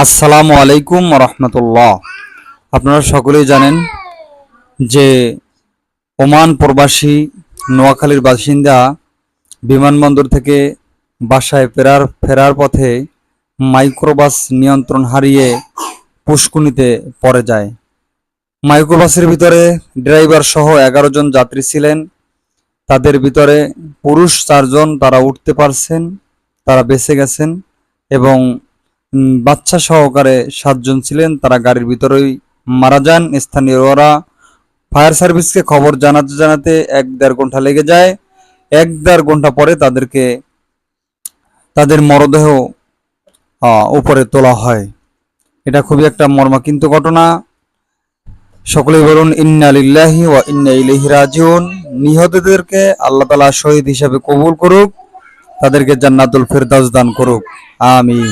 আসসালামু আলাইকুম রহমতুল্লাহ। আপনারা সকলেই জানেন যে ওমান প্রবাসী নোয়াখালীর বাসিন্দা বিমানবন্দর থেকে বাসায় ফেরার পথে মাইক্রোবাস নিয়ন্ত্রণ হারিয়ে পুষ্কুনিতে পড়ে যায়। মাইক্রোবাসের ভিতরে ড্রাইভার সহ 11 জন যাত্রী ছিলেন। তাদের ভিতরে পুরুষ 4 জন, তারা উঠতে পারছেন, তারা বেঁচে গেছেন, এবং বাচ্চা সহকারে 7 জন ছিলেন, তারা গাড়ির ভিতরেই মারা যান। স্থানীয়রা ফায়ার সার্ভিসকে খবর জানাতে জানাতে 1-1.5 ঘন্টা লেগে যায়। 1-1.5 ঘন্টা পরে তাদের মরদেহ উপরে তোলা হয়। এটা খুবই একটা মর্মান্তিক ঘটনা। সকলেই বলুন ইন্না লিল্লাহি ওয়া ইন্না ইলাইহি রাজিউন। নিহতদেরকে আল্লাহ তাআলা শহীদ হিসেবে কবুল করুক, তাদেরকে জান্নাতুল ফেরদাউস দান করুক, আমিন।